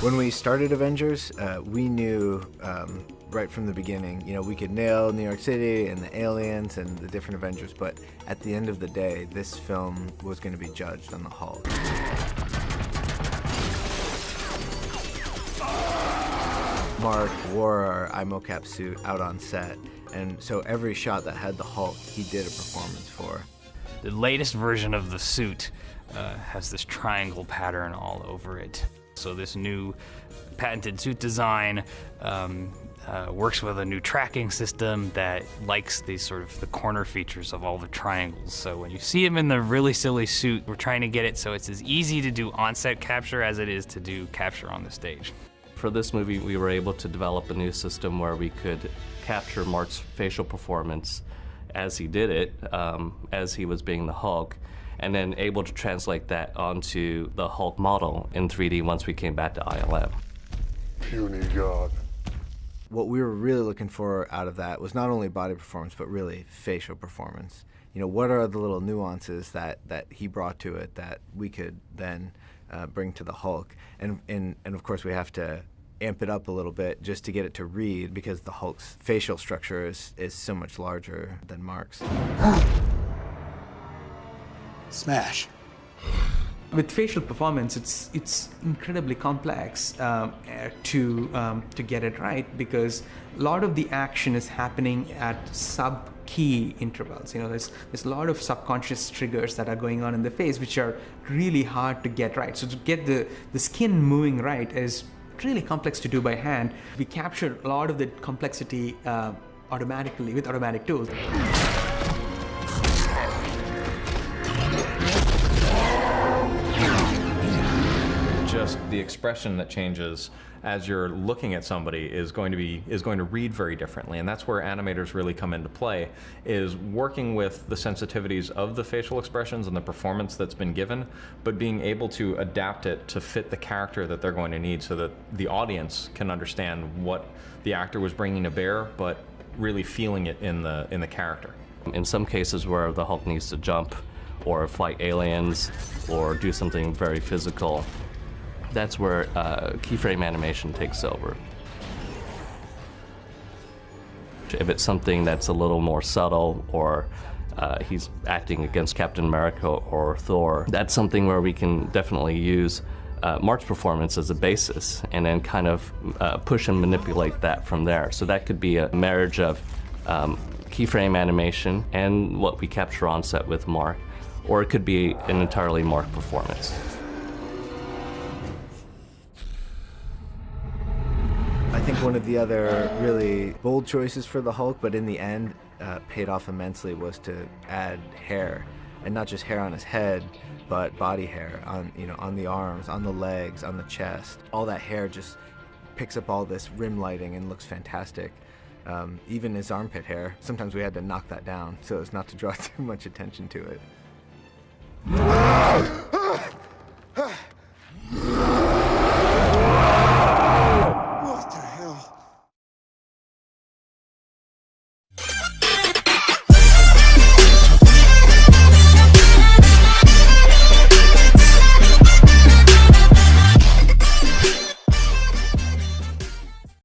When we started Avengers, we knew right from the beginning, we could nail New York City and the aliens and the different Avengers, but at the end of the day, this film was going to be judged on the Hulk. Mark wore our iMocap suit out on set, and so every shot that had the Hulk, he did a performance for. The latest version of the suit has this triangle pattern all over it. So this new patented suit design works with a new tracking system that likes the corner features of all the triangles. So when you see him in the really silly suit, we're trying to get it so it's as easy to do on-set capture as it is to do capture on the stage. For this movie, we were able to develop a new system where we could capture Mark's facial performance as he did it, as he was being the Hulk, and then able to translate that onto the Hulk model in 3D once we came back to ILM. Puny God. What we were really looking for out of that was not only body performance, but really facial performance. What are the little nuances that he brought to it that we could then bring to the Hulk? And of course, we have to amp it up a little bit just to get it to read, because the Hulk's facial structure is so much larger than Mark's. Smash. With facial performance, it's incredibly complex to get it right, because a lot of the action is happening at sub-key intervals. There's a lot of subconscious triggers that are going on in the face, which are really hard to get right. So to get the skin moving right is really complex to do by hand. We capture a lot of the complexity automatically with automatic tools. Just the expression that changes as you're looking at somebody is going to read very differently, and that's where animators really come into play, is working with the sensitivities of the facial expressions and the performance that's been given, but being able to adapt it to fit the character that they're going to need, so that the audience can understand what the actor was bringing to bear, but really feeling it in the character. In some cases where the Hulk needs to jump or fight aliens or do something very physical, that's where keyframe animation takes over. If it's something that's a little more subtle, or he's acting against Captain America or Thor, that's something where we can definitely use Mark's performance as a basis and then kind of push and manipulate that from there. So that could be a marriage of keyframe animation and what we capture on set with Mark, or it could be an entirely Mark performance. I think one of the other really bold choices for the Hulk, but in the end paid off immensely, was to add hair, and not just hair on his head, but body hair on the arms, on the legs, on the chest. All that hair just picks up all this rim lighting and looks fantastic. Even his armpit hair, sometimes we had to knock that down so as not to draw too much attention to it.